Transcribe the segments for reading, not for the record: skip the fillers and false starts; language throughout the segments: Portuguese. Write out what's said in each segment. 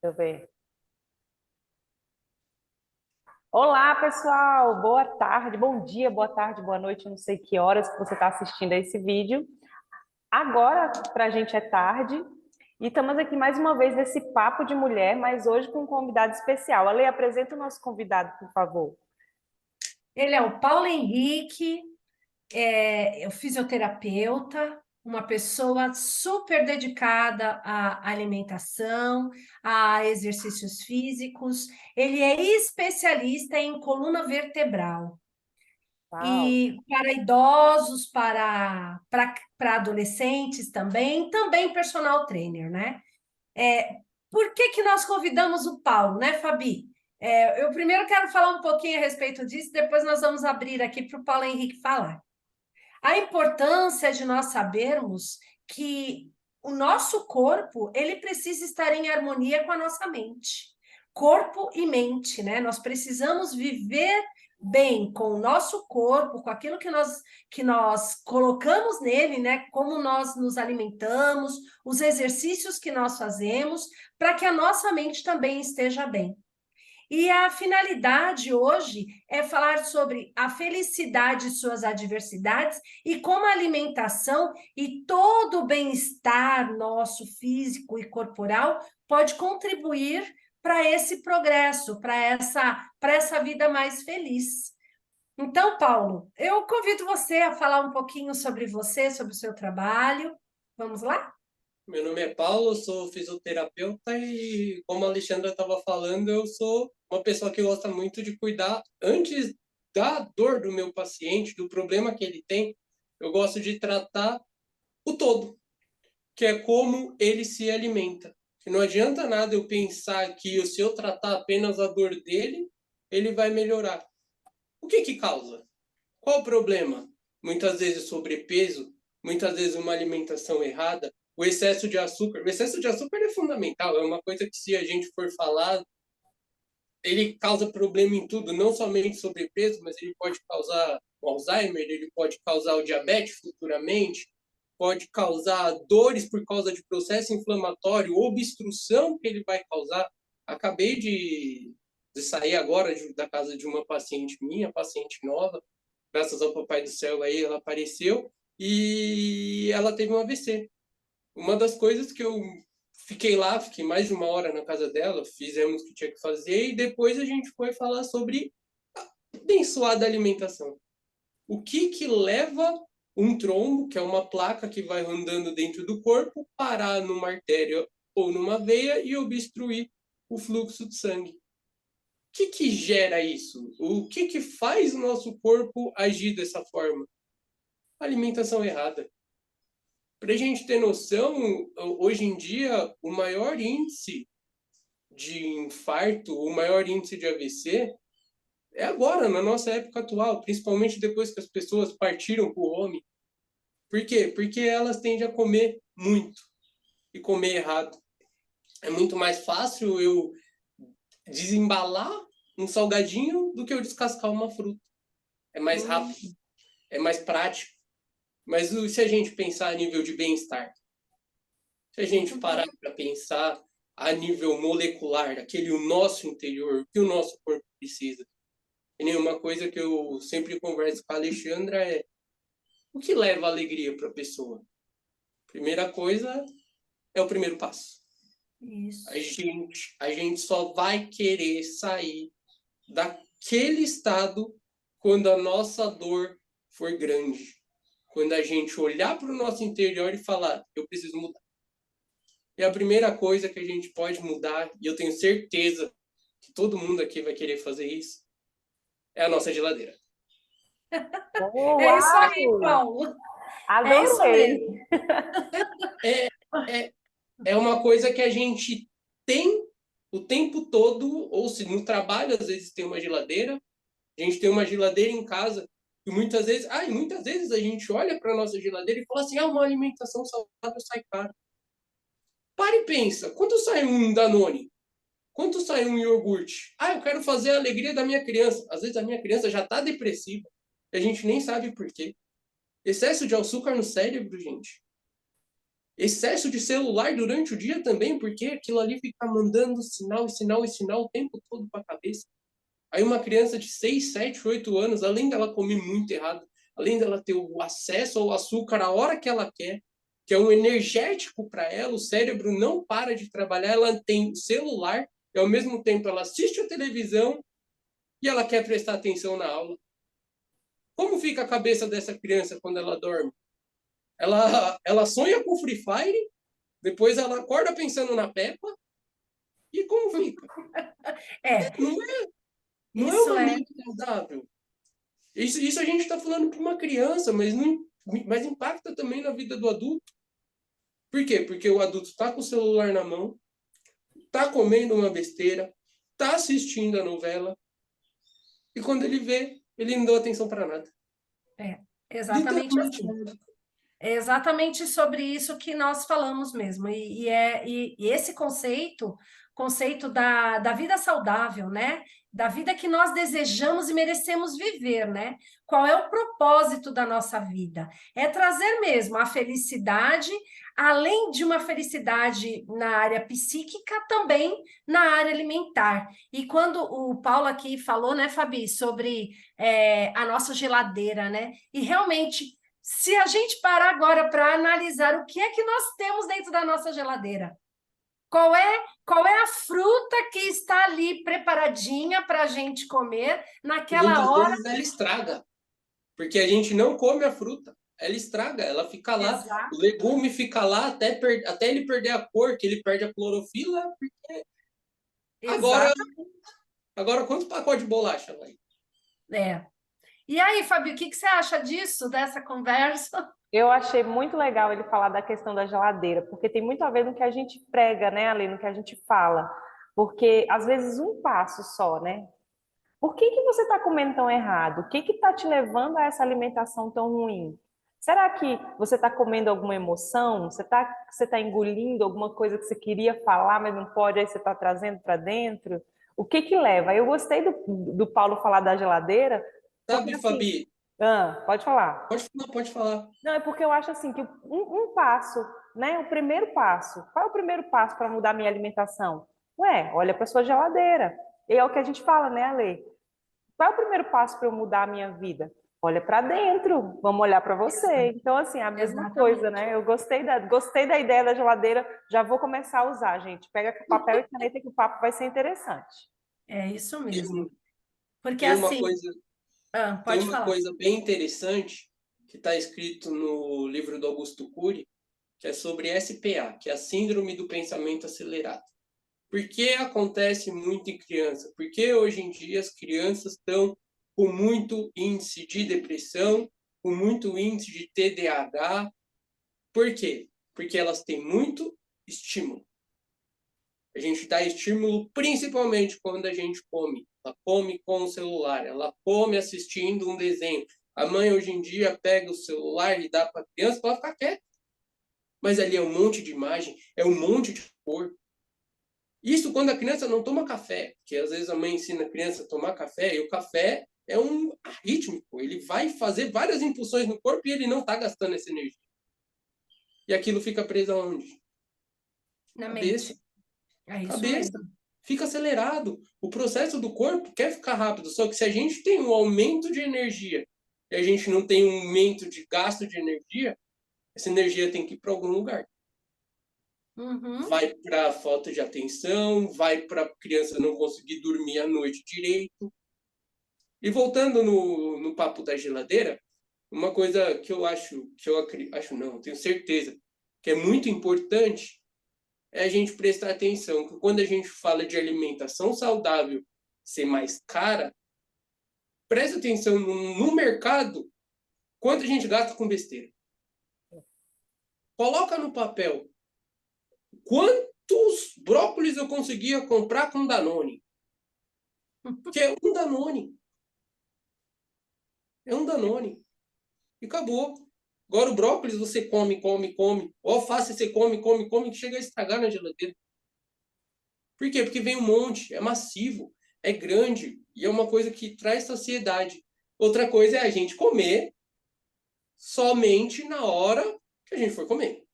Deixa eu ver. Olá, pessoal! Boa tarde, bom dia, boa tarde, boa noite. Eu não sei que horas que você está assistindo a esse vídeo. Agora, para a gente é tarde. E estamos aqui mais uma vez nesse Papo de Mulher, mas hoje com um convidado especial. Ale, apresenta o nosso convidado, por favor. Ele é o Paulo Henrique, é o fisioterapeuta, uma pessoa super dedicada à alimentação, a exercícios físicos. Ele é especialista em coluna vertebral. Uau! E para idosos, para adolescentes também personal trainer, né? Por que que nós convidamos o Paulo, né, Fabi? Eu primeiro quero falar um pouquinho a respeito disso, depois nós vamos abrir aqui para o Paulo Henrique falar. A importância de nós sabermos que o nosso corpo, ele precisa estar em harmonia com a nossa mente. Corpo e mente, né? Nós precisamos viver bem com o nosso corpo, com aquilo que nós colocamos nele, né? Como nós nos alimentamos, os exercícios que nós fazemos, para que a nossa mente também esteja bem. E a finalidade hoje é falar sobre a felicidade e suas adversidades e como a alimentação e todo o bem-estar nosso físico e corporal pode contribuir para esse progresso, para essa vida mais feliz. Então, Paulo, eu convido você a falar um pouquinho sobre você, sobre o seu trabalho. Vamos lá? Meu nome é Paulo, eu sou fisioterapeuta e, como a Alexandra estava falando, eu sou uma pessoa que gosta muito de cuidar antes da dor do meu paciente, do problema que ele tem. Eu gosto de tratar o todo, que é como ele se alimenta. Que não adianta nada eu pensar que se eu tratar apenas a dor dele, ele vai melhorar. O que que causa? Qual o problema? Muitas vezes sobrepeso, muitas vezes uma alimentação errada, o excesso de açúcar. O excesso de açúcar é fundamental, é uma coisa que se a gente for falar, ele causa problema em tudo, não somente sobrepeso, mas ele pode causar o Alzheimer, ele pode causar o diabetes futuramente, pode causar dores por causa de processo inflamatório, obstrução que ele vai causar. Acabei de sair agora da casa de uma paciente minha, paciente nova, graças ao Papai do Céu aí, ela apareceu e ela teve um AVC. Uma das coisas que eu fiquei lá, fiquei mais de uma hora na casa dela, fizemos o que tinha que fazer e depois a gente foi falar sobre a abençoada alimentação. O que que leva um trombo, que é uma placa que vai andando dentro do corpo, parar numa artéria ou numa veia e obstruir o fluxo de sangue? Que gera isso? O que faz o nosso corpo agir dessa forma? Alimentação errada. Para a gente ter noção, hoje em dia, o maior índice de infarto, o maior índice de AVC é agora, na nossa época atual, principalmente depois que as pessoas partiram para o home. Por quê? Porque elas tendem a comer muito e comer errado. É muito mais fácil eu desembalar um salgadinho do que eu descascar uma fruta. É mais rápido, é mais prático. Mas se a gente pensar a nível de bem-estar, se a gente parar para pensar a nível molecular, aquele o nosso interior, o que o nosso corpo precisa. E nenhuma coisa que eu sempre converso com a Alexandra é o que leva alegria para a pessoa. Primeira coisa é o primeiro passo. Isso. A gente só vai querer sair daquele estado quando a nossa dor for grande. Quando a gente olhar para o nosso interior e falar, eu preciso mudar. E a primeira coisa que a gente pode mudar, e eu tenho certeza que todo mundo aqui vai querer fazer isso, é a nossa geladeira. Oh, É isso aí, uau! Paulo. É isso Adorei! mesmo. É, é, é uma coisa que a gente tem o tempo todo, ou se no trabalho às vezes tem uma geladeira, a gente tem uma geladeira em casa, e muitas vezes a gente olha para a nossa geladeira e fala assim, uma alimentação saudável sai caro. Para e pensa, quanto sai um Danone? Quanto sai um iogurte? Eu quero fazer a alegria da minha criança. Às vezes a minha criança já está depressiva. E a gente nem sabe por quê. Excesso de açúcar no cérebro, gente. Excesso de celular durante o dia também, porque aquilo ali fica mandando sinal e sinal e sinal o tempo todo para a cabeça. Aí uma criança de 6, 7, 8 anos, além dela comer muito errado, além dela ter o acesso ao açúcar a hora que ela quer, que é um energético para ela, o cérebro não para de trabalhar, ela tem celular e ao mesmo tempo ela assiste a televisão e ela quer prestar atenção na aula. Como fica a cabeça dessa criança quando ela dorme? Ela sonha com Free Fire, depois ela acorda pensando na Peppa, e como fica? É, Não é isso uma é. mente saudável. Isso a gente está falando para uma criança, mas impacta também na vida do adulto. Por quê? Porque o adulto está com o celular na mão, está comendo uma besteira, está assistindo a novela, e quando ele vê, ele não deu atenção para nada. É, exatamente Literalmente assim. nada. É exatamente sobre isso que nós falamos mesmo. E esse conceito da vida saudável, né? Da vida que nós desejamos e merecemos viver, né? Qual é o propósito da nossa vida? É trazer mesmo a felicidade, além de uma felicidade na área psíquica, também na área alimentar. E quando o Paulo aqui falou, né, Fabi, sobre a nossa geladeira, né? E realmente se a gente parar agora para analisar o que é que nós temos dentro da nossa geladeira, qual é a fruta que está ali preparadinha para a gente comer E muitas naquela hora? vezes ela estraga, porque a gente não come a fruta. Ela estraga, ela fica lá, o Exato, legume fica lá até ele perder a cor, que ele perde a clorofila. Agora, exato. agora quantos pacotes de bolacha vai? É. E aí, Fabio, o que você acha disso, dessa conversa? Eu achei muito legal ele falar da questão da geladeira, porque tem muito a ver no que a gente prega, né, ali, no que a gente fala. Porque, às vezes, um passo só, né? Por que que você está comendo tão errado? O que que está te levando a essa alimentação tão ruim? Será que você está comendo alguma emoção? Você tá engolindo alguma coisa que você queria falar, mas não pode, aí você está trazendo para dentro? O que que leva? Eu gostei do Paulo falar da geladeira, porque Sabe, assim, Fabi? pode falar. Pode falar, pode falar. Não, é porque eu acho assim que um passo, né? O primeiro passo. Qual é o primeiro passo para mudar minha alimentação? Ué, olha para sua geladeira. E é o que a gente fala, né, Ale? Qual é o primeiro passo para eu mudar a minha vida? Olha para dentro, vamos olhar para você. Então, assim, a mesma coisa, Exatamente. né? Eu gostei da ideia da geladeira, já vou começar a usar, gente. Pega papel e caneta que o papo vai ser interessante. É isso mesmo. Tem, Porque tem uma assim, coisa, tem pode uma falar. coisa bem interessante que está escrito no livro do Augusto Cury, que é sobre SPA, que é a Síndrome do Pensamento Acelerado. Por que acontece muito em criança? Porque hoje em dia as crianças estão com muito índice de depressão, com muito índice de TDAH. Por quê? Porque elas têm muito estímulo. A gente dá estímulo principalmente quando a gente come. Ela come com o celular, ela come assistindo um desenho. A mãe hoje em dia pega o celular e dá para a criança para ficar quieta. Mas ali é um monte de imagem, é um monte de cor. Isso quando a criança não toma café, que às vezes a mãe ensina a criança a tomar café, e o café é um arrítmico, ele vai fazer várias impulsões no corpo e ele não está gastando essa energia. E aquilo fica preso aonde? Na Cabeça. mente. É isso Cabeça. mesmo. Fica acelerado. O processo do corpo quer ficar rápido, só que se a gente tem um aumento de energia e a gente não tem um aumento de gasto de energia, essa energia tem que ir para algum lugar. Uhum. Vai para falta de atenção, vai para a criança não conseguir dormir à noite direito. E voltando no papo da geladeira, uma coisa que eu acho não, tenho certeza, que é muito importante é a gente prestar atenção que quando a gente fala de alimentação saudável ser mais cara, presta atenção no mercado quanto a gente gasta com besteira. Coloca no papel quantos brócolis eu conseguia comprar com Danone. Que é um Danone. É um Danone. E acabou. Agora o brócolis você come, come, come. O alface você come, come, come, que chega a estragar na geladeira. Por quê? Porque vem um monte, é massivo, é grande e é uma coisa que traz saciedade. Outra coisa é a gente comer somente na hora que a gente for comer.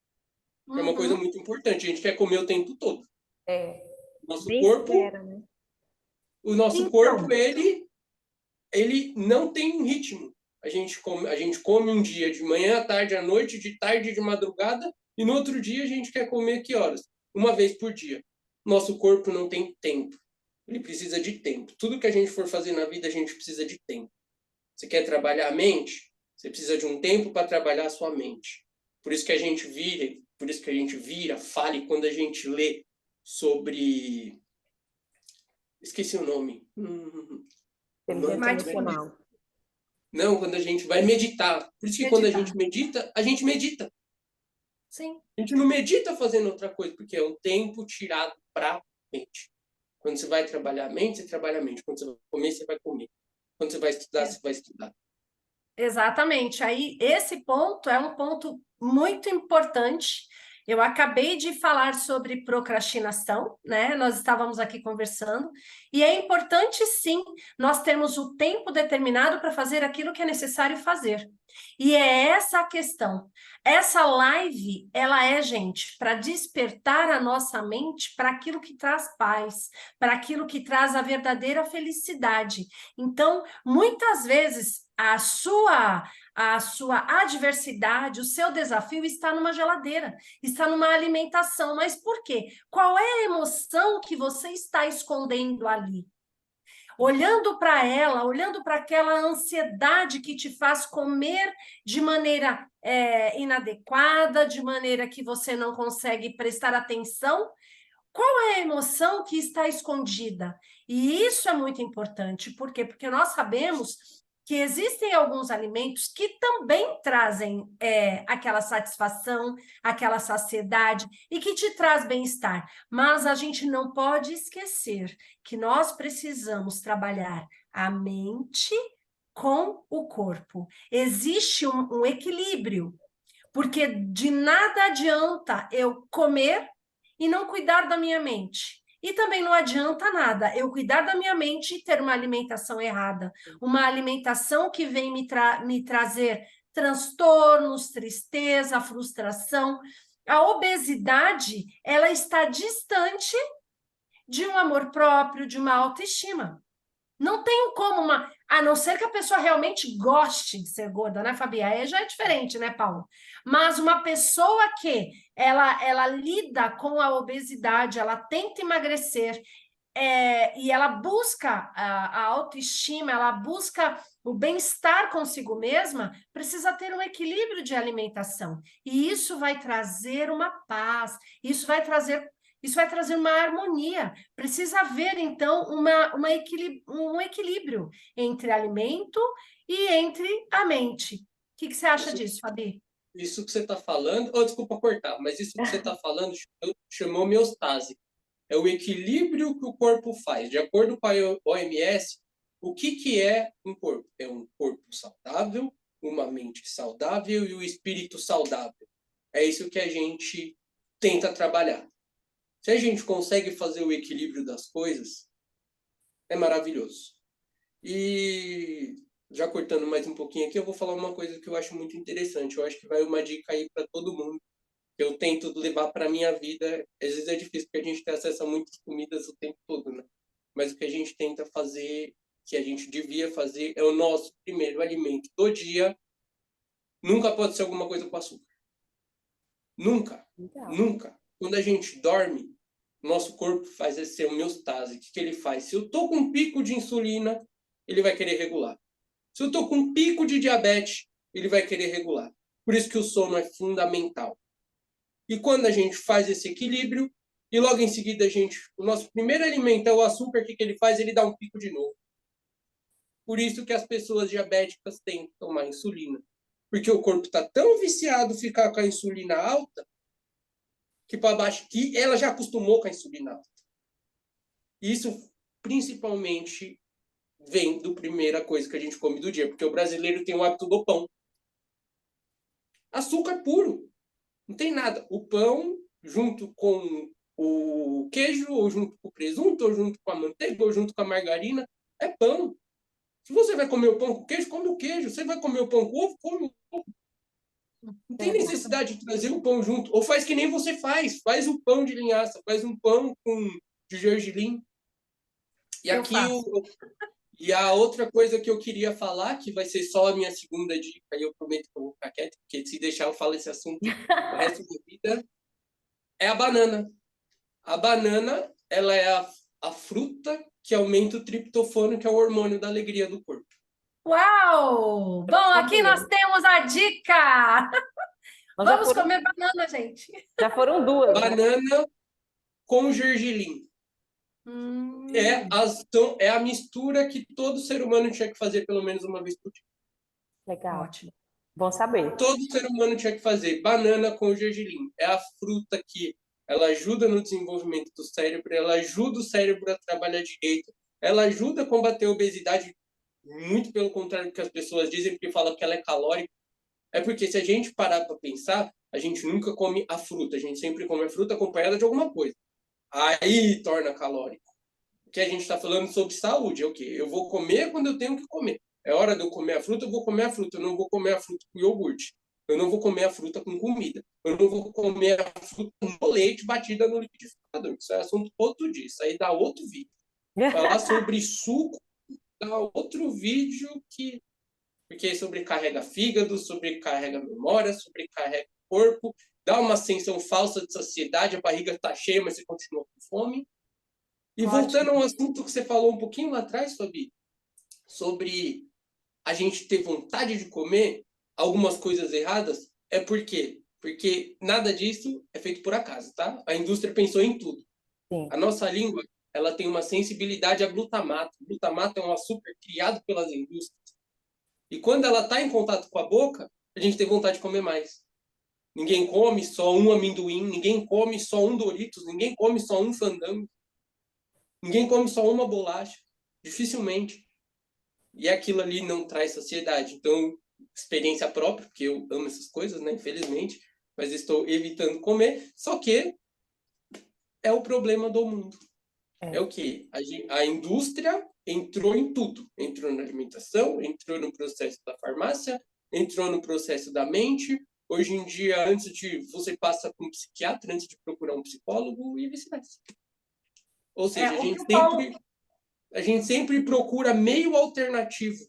É uma coisa Uhum. muito importante. A gente quer comer o tempo todo. É, Nosso nem corpo, espera, né? o nosso corpo, Então, ele não tem um ritmo. A gente come um dia de manhã, à tarde, à noite, de tarde, de madrugada, e no outro dia a gente quer comer que horas? Uma vez por dia. Nosso corpo não tem tempo. Ele precisa de tempo. Tudo que a gente for fazer na vida, a gente precisa de tempo. Você quer trabalhar a mente? Você precisa de um tempo para trabalhar a sua mente. Por isso que a gente vira, fale quando a gente lê sobre. Esqueci o nome. O nome Inteligência mindfulness, emocional. Não, quando a gente vai meditar. Por isso que quando meditar. a gente medita. Sim, A gente não medita fazendo outra coisa, porque é um tempo tirado para a mente. Quando você vai trabalhar a mente, você trabalha a mente. Quando você vai comer, você vai comer. Quando você vai estudar, é, você vai estudar. exatamente. Aí, esse ponto é um ponto muito importante. Eu acabei de falar sobre procrastinação, né? Nós estávamos aqui conversando, e é importante, sim, nós termos o tempo determinado para fazer aquilo que é necessário fazer. E é essa a questão. Essa live, ela é, gente, para despertar a nossa mente para aquilo que traz paz, para aquilo que traz a verdadeira felicidade. Então, muitas vezes, a sua adversidade, o seu desafio está numa geladeira, está numa alimentação. Mas por quê? Qual é a emoção que você está escondendo ali? Olhando para ela, olhando para aquela ansiedade que te faz comer de maneira inadequada, de maneira que você não consegue prestar atenção, qual é a emoção que está escondida? E isso é muito importante. Por quê? Porque nós sabemos que existem alguns alimentos que também trazem aquela satisfação, aquela saciedade e que te traz bem-estar. Mas a gente não pode esquecer que nós precisamos trabalhar a mente com o corpo. Existe um equilíbrio, porque de nada adianta eu comer e não cuidar da minha mente. E também não adianta nada eu cuidar da minha mente e ter uma alimentação errada, uma alimentação que vem me trazer transtornos, tristeza, frustração. A obesidade, ela está distante de um amor próprio, de uma autoestima. Não tem como a não ser que a pessoa realmente goste de ser gorda, né, Fabi? Aí já é diferente, né, Paulo? Mas uma pessoa que ela lida com a obesidade, ela tenta emagrecer, e ela busca a autoestima, ela busca o bem-estar consigo mesma, precisa ter um equilíbrio de alimentação. E isso vai trazer uma paz, isso vai trazer uma harmonia. Precisa haver, então, um equilíbrio entre alimento e entre a mente. O que você acha Isso, disso, Fabi? isso que você está falando, oh, desculpa cortar, mas isso que você está falando chamou homeostase. É o equilíbrio que o corpo faz. De acordo com a OMS, o que é um corpo? É um corpo saudável, uma mente saudável e o espírito saudável. É isso que a gente tenta trabalhar. Se a gente consegue fazer o equilíbrio das coisas, é maravilhoso. E já cortando mais um pouquinho aqui, eu vou falar uma coisa que eu acho muito interessante. Eu acho que vai uma dica aí para todo mundo. Que eu tento levar para minha vida. Às vezes é difícil porque a gente tem acesso a muitas comidas o tempo todo, né? Mas o que a gente tenta fazer, que a gente devia fazer, é o nosso primeiro alimento do dia. Nunca pode ser alguma coisa com açúcar. Nunca. Legal. Nunca. Quando a gente dorme, nosso corpo faz essa homeostase. O que ele faz? Se eu tô com um pico de insulina, ele vai querer regular. Se eu tô com um pico de diabetes, ele vai querer regular. Por isso que o sono é fundamental. E quando a gente faz esse equilíbrio, e logo em seguida o nosso primeiro alimento é o açúcar, o que ele faz? Ele dá um pico de novo. Por isso que as pessoas diabéticas têm que tomar insulina. Porque o corpo está tão viciado em ficar com a insulina alta, que para baixo, que ela já acostumou com a insulina alta. Isso principalmente vem do primeira coisa que a gente come do dia, porque o brasileiro tem o hábito do pão. Açúcar puro. Não tem nada. O pão, junto com o queijo, ou junto com o presunto, ou junto com a manteiga, ou junto com a margarina, é pão. Se você vai comer o pão com queijo, come o queijo. Se você vai comer o pão com ovo, come o ovo. Não tem necessidade de trazer o pão junto. Ou faz que nem você faz o pão de linhaça, faz um pão de gergelim. E Eu aqui faço. e a outra coisa que eu queria falar, que vai ser só a minha segunda dica, e eu prometo que eu vou ficar quieto, porque se deixar eu falo esse assunto o resto da vida, é a banana. A banana, ela é a fruta que aumenta o triptofano, que é o hormônio da alegria do corpo. Uau! Bom, aqui nós Sabia. temos a dica! Mas Vamos comer banana, gente. já foram duas, né? Banana com gergelim. Hum, É a mistura que todo ser humano tinha que fazer pelo menos uma vez por dia. Legal. ótimo. Bom saber. Todo ser humano tinha que fazer banana com gergelim. É a fruta que ela ajuda no desenvolvimento do cérebro, ela ajuda o cérebro a trabalhar direito, ela ajuda a combater a obesidade, muito pelo contrário do que as pessoas dizem, porque falam que ela é calórica. É porque se a gente parar para pensar, a gente nunca come a fruta, a gente sempre come a fruta acompanhada de alguma coisa. Aí torna calórico. Que a gente está falando sobre saúde, é o quê? Eu vou comer quando eu tenho que comer. É hora de eu comer a fruta, eu vou comer a fruta. Eu não vou comer a fruta com iogurte. Eu não vou comer a fruta com comida. Eu não vou comer a fruta no leite batida no liquidificador. Isso é assunto outro dia. Isso aí dá outro vídeo. Falar sobre suco dá outro vídeo porque sobrecarrega fígado, sobrecarrega memória, sobrecarrega corpo, dá uma sensação falsa de saciedade, a barriga está cheia, mas você continua com fome. E voltando ao assunto que você falou um pouquinho lá atrás, Fabi, sobre a gente ter vontade de comer algumas coisas erradas, é por quê? Porque nada disso é feito por acaso, tá? A indústria pensou em tudo. Sim. A nossa língua, ela tem uma sensibilidade a glutamato. O glutamato é um açúcar criado pelas indústrias. E quando ela está em contato com a boca, a gente tem vontade de comer mais. Ninguém come só um amendoim, ninguém come só um Doritos, ninguém come só um fandango. Ninguém come só uma bolacha, dificilmente. E aquilo ali não traz saciedade. Então, experiência própria, porque eu amo essas coisas, né? Infelizmente, mas estou evitando comer. Só que é o problema do mundo. É o quê? A indústria entrou em tudo. Entrou na alimentação, entrou no processo da farmácia, entrou no processo da mente. Hoje em dia, antes de você passa com um psiquiatra, antes de procurar um psicólogo e vice-versa. Ou seja, O que o Paulo... a gente sempre procura meio alternativo.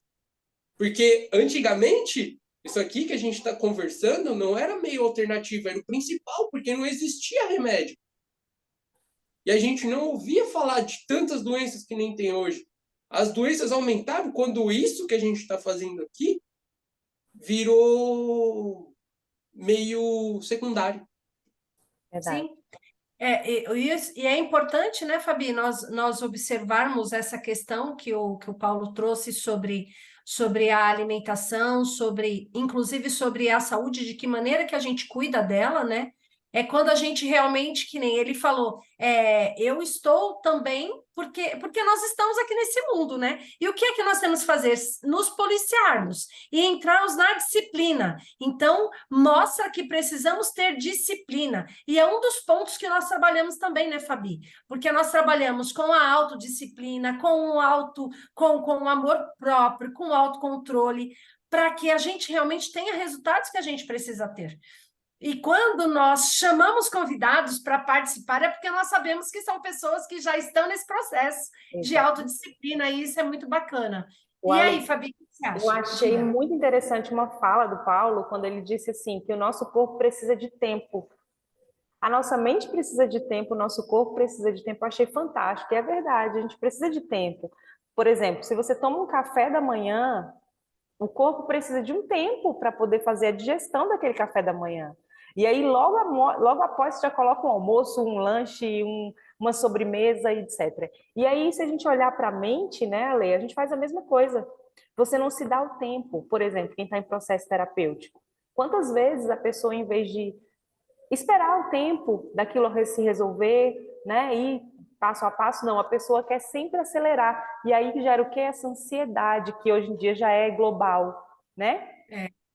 Porque antigamente, isso aqui que a gente está conversando não era meio alternativo, era o principal, porque não existia remédio. E a gente não ouvia falar de tantas doenças que nem tem hoje. As doenças aumentaram quando isso que a gente está fazendo aqui virou meio secundário. Verdade. Sim. E é importante, né, Fabi, nós observarmos essa questão que o Paulo trouxe sobre a alimentação, inclusive sobre a saúde, de que maneira que a gente cuida dela, né? É quando a gente realmente, que nem ele falou, eu estou também, porque nós estamos aqui nesse mundo, né? E o que é que nós temos que fazer? Nos policiarmos e entrarmos na disciplina. Então, mostra que precisamos ter disciplina. E é um dos pontos que nós trabalhamos também, né, Fabi? Porque nós trabalhamos com a autodisciplina, com o amor próprio, com o autocontrole, para que a gente realmente tenha resultados que a gente precisa ter. E quando nós chamamos convidados para participar, é porque nós sabemos que são pessoas que já estão nesse processo de autodisciplina, e isso é muito bacana. E aí, Fabi, o que você acha? Eu achei muito interessante uma fala do Paulo, quando ele disse assim, que o nosso corpo precisa de tempo. A nossa mente precisa de tempo, o nosso corpo precisa de tempo. Eu achei fantástico, e é verdade, a gente precisa de tempo. Por exemplo, se você toma um café da manhã, o corpo precisa de um tempo para poder fazer a digestão daquele café da manhã. E aí, logo após, você já coloca um almoço, um lanche, uma sobremesa, etc. E aí, se a gente olhar para a mente, né, Ale, a gente faz a mesma coisa. Você não se dá o tempo, por exemplo, quem está em processo terapêutico. Quantas vezes a pessoa, em vez de esperar o tempo daquilo se resolver, né, e passo a passo, não, a pessoa quer sempre acelerar. E aí gera o quê? Essa ansiedade, que hoje em dia já é global, né?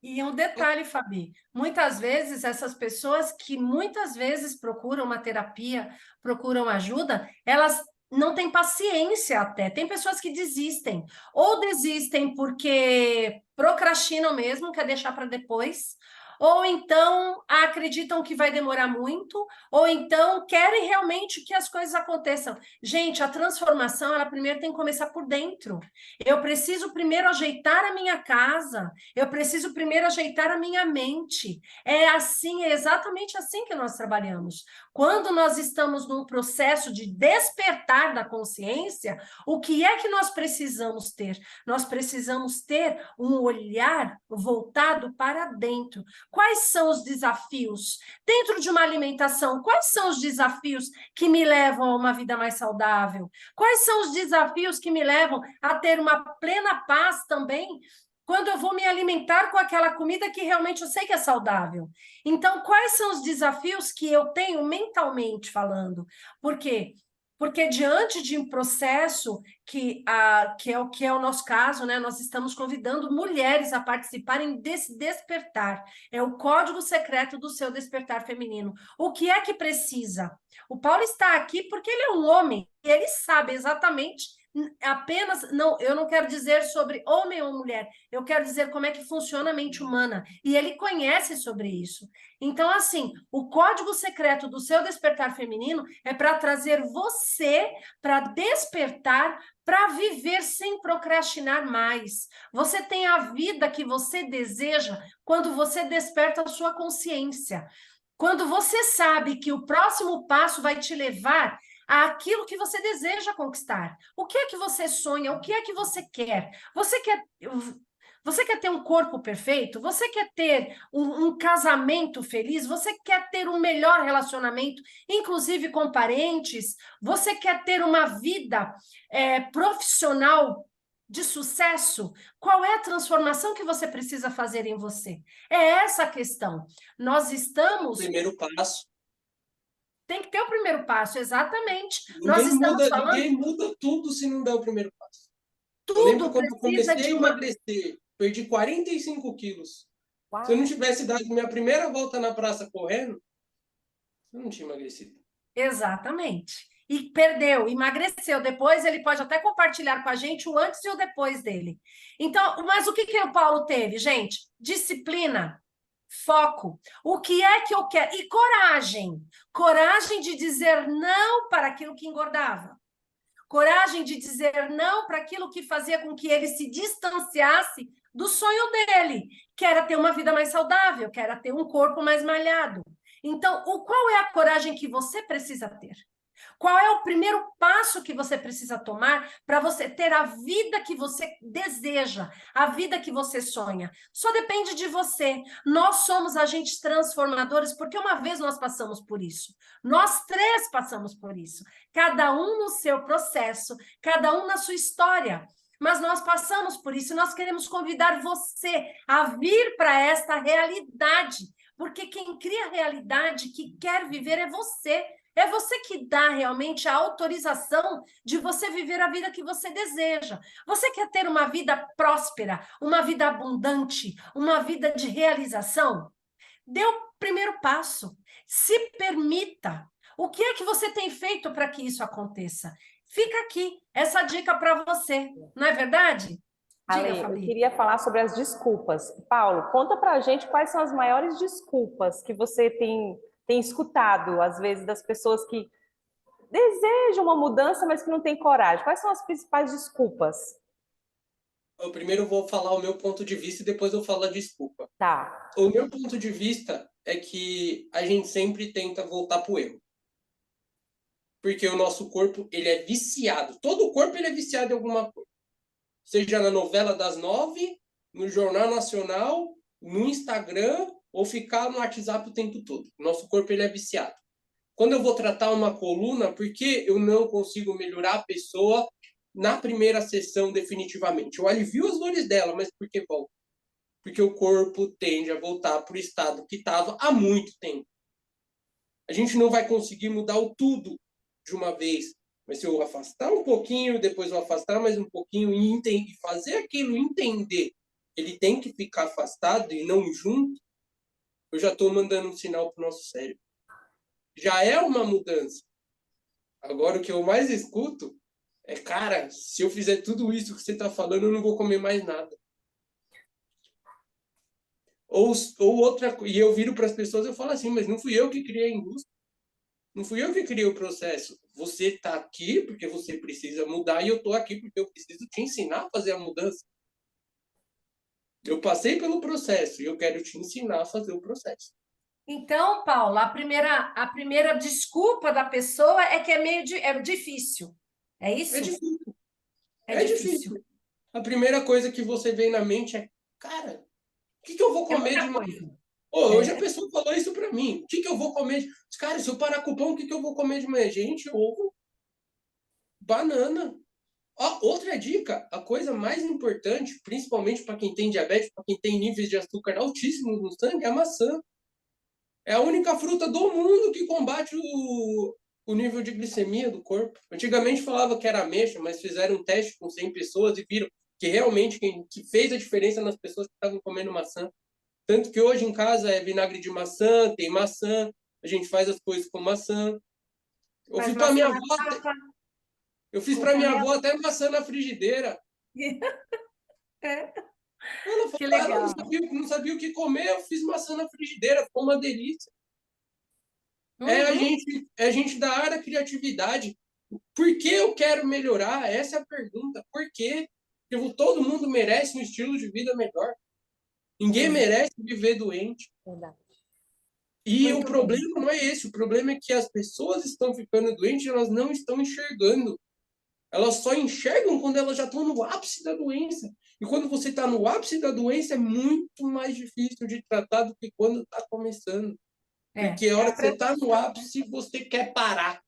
E um detalhe, Fabi, muitas vezes essas pessoas que muitas vezes procuram uma terapia, procuram ajuda, elas não têm paciência até. Tem pessoas que desistem, ou desistem porque procrastinam mesmo, quer deixar para depois, ou então acreditam que vai demorar muito, ou então querem realmente que as coisas aconteçam. Gente, a transformação, ela primeiro tem que começar por dentro. Eu preciso primeiro ajeitar a minha casa, eu preciso primeiro ajeitar a minha mente. É assim, é exatamente assim que nós trabalhamos. Quando nós estamos num processo de despertar da consciência, o que é que nós precisamos ter? Nós precisamos ter um olhar voltado para dentro. Quais são os desafios? Dentro de uma alimentação, quais são os desafios que me levam a uma vida mais saudável? Quais são os desafios que me levam a ter uma plena paz também? Quando eu vou me alimentar com aquela comida que realmente eu sei que é saudável. Então, quais são os desafios que eu tenho mentalmente falando? Por quê? Porque diante de um processo que é o nosso caso, né? Nós estamos convidando mulheres a participarem desse despertar. É o código secreto do seu despertar feminino. O que é que precisa? O Paulo está aqui porque ele é um homem, e ele sabe exatamente apenas, não, eu não quero dizer sobre homem ou mulher, eu quero dizer como é que funciona a mente humana, e ele conhece sobre isso. Então, assim, o código secreto do seu despertar feminino é para trazer você para despertar, para viver sem procrastinar mais. Você tem a vida que você deseja quando você desperta a sua consciência. Quando você sabe que o próximo passo vai te levar àquilo que você deseja conquistar. O que é que você sonha? O que é que você quer? Você quer ter um corpo perfeito? Você quer ter um casamento feliz? Você quer ter um melhor relacionamento, inclusive com parentes? Você quer ter uma vida profissional de sucesso? Qual é a transformação que você precisa fazer em você? É essa a questão. Nós estamos. Primeiro passo. Tem que ter o primeiro passo, exatamente. Nós estamos falando. Ninguém muda tudo se não der o primeiro passo. Eu lembro Tudo quando eu precisa comecei de a uma. emagrecer, perdi 45 quilos. Se eu não Uau. tivesse dado minha primeira volta na praça correndo, eu não tinha emagrecido. Exatamente. E perdeu, emagreceu. Depois ele pode até compartilhar com a gente o antes e o depois dele. Então, mas o que que o Paulo teve, gente? Disciplina, foco. O que é que eu quero? E coragem. Coragem de dizer não para aquilo que engordava. Coragem de dizer não para aquilo que fazia com que ele se distanciasse do sonho dele, que era ter uma vida mais saudável, que era ter um corpo mais malhado. Então, qual é a coragem que você precisa ter? Qual é o primeiro passo que você precisa tomar para você ter a vida que você deseja, a vida que você sonha? Só depende de você. Nós somos agentes transformadores porque uma vez nós passamos por isso. Nós três passamos por isso. Cada um no seu processo, cada um na sua história. Mas nós passamos por isso e nós queremos convidar você a vir para esta realidade. Porque quem cria a realidade que quer viver é você. É você que dá realmente a autorização de você viver a vida que você deseja. Você quer ter uma vida próspera, uma vida abundante, uma vida de realização? Dê o primeiro passo. Se permita. O que é que você tem feito para que isso aconteça? Fica aqui essa dica para você, não é verdade? Diga, Ale, eu Fabi. queria falar sobre as desculpas. Paulo, conta pra gente quais são as maiores desculpas que você tem escutado, às vezes, das pessoas que desejam uma mudança, mas que não têm coragem. Quais são as principais desculpas? Eu primeiro vou falar o meu ponto de vista e depois eu falo a desculpa. Tá. O meu ponto de vista é que a gente sempre tenta voltar pro erro. Porque o nosso corpo, ele é viciado. Todo o corpo ele é viciado em alguma coisa. Seja na novela das 9, no Jornal Nacional, no Instagram ou ficar no WhatsApp o tempo todo. Nosso corpo ele é viciado. Quando eu vou tratar uma coluna, por que eu não consigo melhorar a pessoa na primeira sessão definitivamente? Eu alivio as dores dela, mas por que volta? Porque o corpo tende a voltar para o estado que estava há muito tempo. A gente não vai conseguir mudar o tudo de uma vez, mas se eu afastar um pouquinho, depois eu afastar mais um pouquinho e fazer aquilo entender, ele tem que ficar afastado e não junto, eu já estou mandando um sinal para o nosso cérebro. Já é uma mudança. Agora, o que eu mais escuto é, cara, se eu fizer tudo isso que você está falando, eu não vou comer mais nada. Ou outra, e eu viro para as pessoas, eu falo assim, mas não fui eu que criei a indústria, não fui eu que criei o processo. Você está aqui porque você precisa mudar e eu estou aqui porque eu preciso te ensinar a fazer a mudança. Eu passei pelo processo e eu quero te ensinar a fazer o processo. Então, Paula, a primeira desculpa da pessoa é que é difícil. É É isso? difícil. É É difícil. difícil. A primeira coisa que você vem na mente é, cara, o que eu vou É comer de muita manhã? coisa. Pô, hoje a É. pessoa falou isso para mim. O que eu vou comer? Cara, se eu parar com o pão, o que eu vou comer de manhã? Gente, ovo, banana. Ó, outra dica, a coisa mais importante, principalmente para quem tem diabetes, para quem tem níveis de açúcar altíssimos no sangue, é a maçã. É a única fruta do mundo que combate o nível de glicemia do corpo. Antigamente falava que era ameixa, mas fizeram um teste com 100 pessoas e viram que realmente que fez a diferença nas pessoas que estavam comendo maçã. Tanto que hoje em casa é vinagre de maçã, tem maçã, a gente faz as coisas com maçã. Eu Faz fiz para minha maçã na avó, papa, eu fiz com para minha avó canela. até maçã na frigideira. É, Ela que falou, ela legal. não sabia o que comer, eu fiz maçã na frigideira, ficou uma delícia. Uhum. É a gente da área da criatividade. Por que eu quero melhorar? Essa é a pergunta. Por quê? Porque todo mundo merece um estilo de vida melhor. Ninguém Exato. merece viver doente. Verdade. E o Muito bem. problema não é esse. O problema é que as pessoas estão ficando doentes e elas não estão enxergando. Elas só enxergam quando elas já estão no ápice da doença. E quando você está no ápice da doença, é muito mais difícil de tratar do que quando está começando. Porque a É hora a que você está no ápice, você quer parar.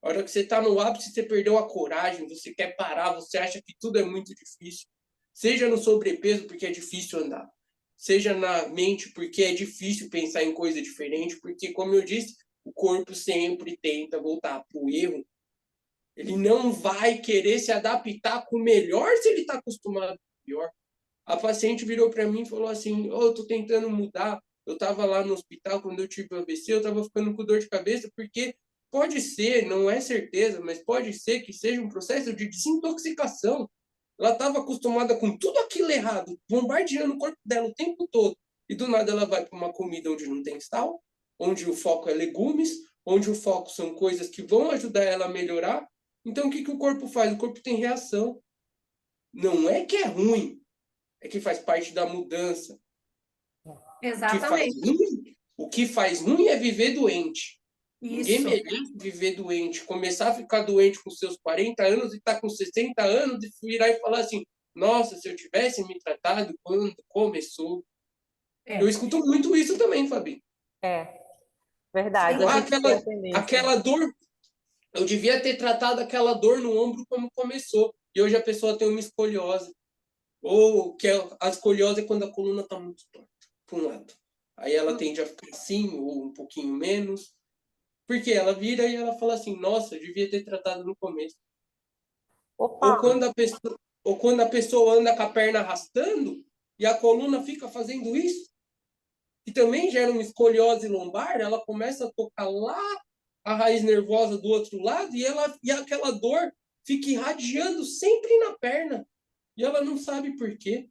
A hora que você está no ápice, você perdeu a coragem, você quer parar, você acha que tudo é muito difícil. Seja no sobrepeso, porque é difícil andar. Seja na mente, porque é difícil pensar em coisa diferente. Porque, como eu disse, o corpo sempre tenta voltar para o erro. Ele não vai querer se adaptar com o melhor se ele está acostumado com o pior. A paciente virou para mim e falou assim: oh, eu estou tentando mudar. Eu estava lá no hospital quando eu tive o AVC, eu estava ficando com dor de cabeça, porque pode ser, não é certeza, mas pode ser que seja um processo de desintoxicação. Ela estava acostumada com tudo aquilo errado, bombardeando o corpo dela o tempo todo. E do nada ela vai para uma comida onde não tem sal, onde o foco é legumes, onde o foco são coisas que vão ajudar ela a melhorar. Então o que o corpo faz? O corpo tem reação. Não é que é ruim, é que faz parte da mudança. O que faz Exatamente. ruim, o que faz ruim é viver doente. Ninguém Isso. merece viver doente, começar a ficar doente com seus 40 anos e estar com 60 anos e virar e falar assim: nossa, se eu tivesse me tratado quando começou. Eu É. escuto muito isso também, Fabi. É, verdade. A Ah, gente tem a tendência. aquela dor, eu devia ter tratado aquela dor no ombro como começou. E hoje a pessoa tem uma escoliose. Ou que a escoliose é quando a coluna está muito torta para um lado. Aí ela tende a ficar assim, ou um pouquinho menos. Porque ela vira e ela fala assim, nossa, eu devia ter tratado no começo. Ou Opa, quando a pessoa, ou quando a pessoa anda com a perna arrastando e a coluna fica fazendo isso, que também gera uma escoliose lombar, ela começa a tocar lá a raiz nervosa do outro lado e aquela dor fica irradiando sempre na perna. E ela não sabe por quê.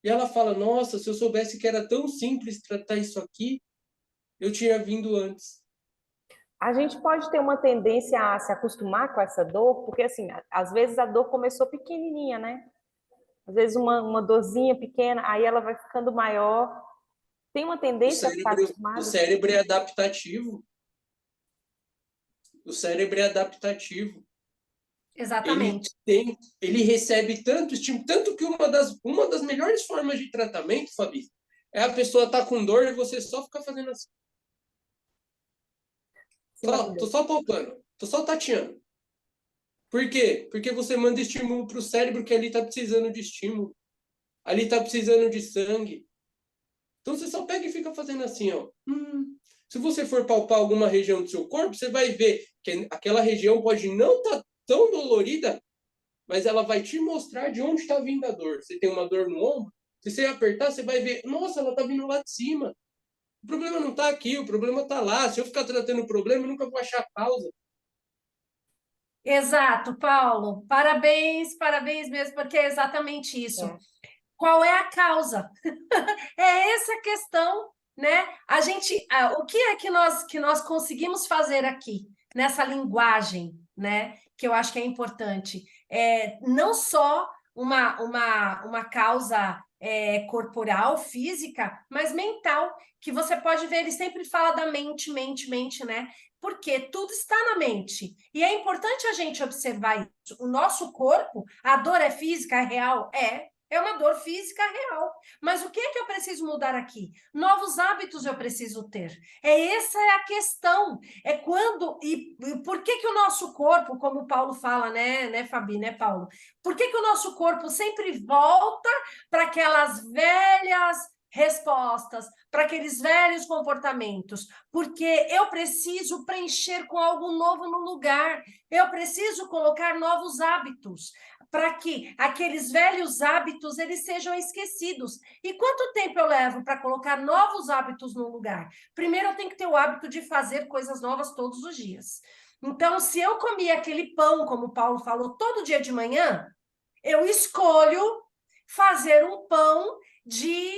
E ela fala, nossa, se eu soubesse que era tão simples tratar isso aqui, eu tinha vindo antes. a gente pode ter uma tendência a se acostumar com essa dor, porque assim, às vezes a dor começou pequenininha, né? Às vezes uma dorzinha pequena, aí ela vai ficando maior. Tem uma tendência a ficar O acostumado? cérebro é adaptativo. O cérebro é adaptativo. Exatamente. Ele recebe tanto estímulo, tanto que uma das melhores formas de tratamento, Fabi, é a pessoa estar com dor e você só ficar fazendo assim. Tô só palpando, tô só tateando. Por quê? Porque você manda estímulo para o cérebro que ali está precisando de estímulo. Ali está precisando de sangue. Então você só pega e fica fazendo assim, ó. Se você for palpar alguma região do seu corpo, você vai ver que aquela região pode não estar tão dolorida, mas ela vai te mostrar de onde está vindo a dor. Você tem uma dor no ombro, se você apertar, você vai ver, nossa, ela está vindo lá de cima. O problema não está aqui, o problema está lá. Se eu ficar tratando o problema, eu nunca vou achar a causa. Exato, Paulo. Parabéns, parabéns mesmo, porque é exatamente isso. É. qual é a causa? É essa a questão, né? O que é que nós conseguimos fazer aqui, nessa linguagem, né? Que eu acho que é importante. Não só uma causa corporal, física, mas mental, que você pode ver, ele sempre fala da mente, né? Porque tudo está na mente. E é importante a gente observar isso. O nosso corpo, a dor é física, é real? É uma dor física real. Mas o que é que eu preciso mudar aqui? Novos hábitos eu preciso ter. Essa é a questão. É quando... E por que o nosso corpo, como o Paulo fala, né, Fabi, né, Paulo? Por que o nosso corpo sempre volta para aquelas velhas respostas, para aqueles velhos comportamentos? Porque eu preciso preencher com algo novo no lugar. Eu preciso colocar novos hábitos para que aqueles velhos hábitos eles sejam esquecidos. E quanto tempo eu levo para colocar novos hábitos no lugar? Primeiro, eu tenho que ter o hábito de fazer coisas novas todos os dias. Então, se eu comia aquele pão, como o Paulo falou, todo dia de manhã, eu escolho fazer um pão de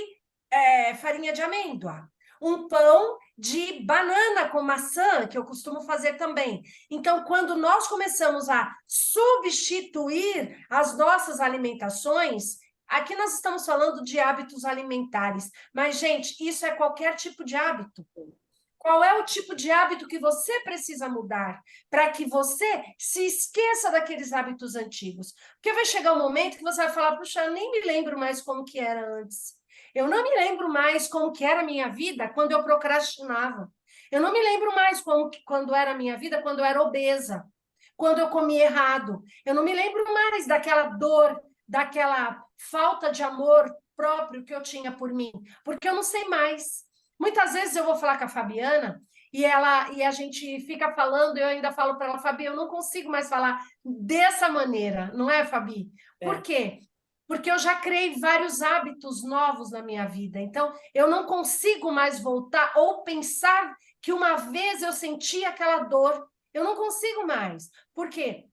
farinha de amêndoa, um pão de banana com maçã, que eu costumo fazer também. Então, quando nós começamos a substituir as nossas alimentações, aqui nós estamos falando de hábitos alimentares, mas, gente, isso é qualquer tipo de hábito. Qual é o tipo de hábito que você precisa mudar para que você se esqueça daqueles hábitos antigos? Porque vai chegar um momento que você vai falar, puxa, eu nem me lembro mais como que era antes. Eu não me lembro mais como que era a minha vida quando eu procrastinava. Eu não me lembro mais quando era a minha vida quando eu era obesa, quando eu comia errado. Eu não me lembro mais daquela dor, daquela falta de amor próprio que eu tinha por mim, porque eu não sei mais. Muitas vezes eu vou falar com a Fabiana e a gente fica falando, eu ainda falo para ela, Fabi, eu não consigo mais falar dessa maneira, não é, Fabi? Por quê? Porque eu já criei vários hábitos novos na minha vida. Então, eu não consigo mais voltar ou pensar que uma vez eu senti aquela dor. Eu não consigo mais. Por quê?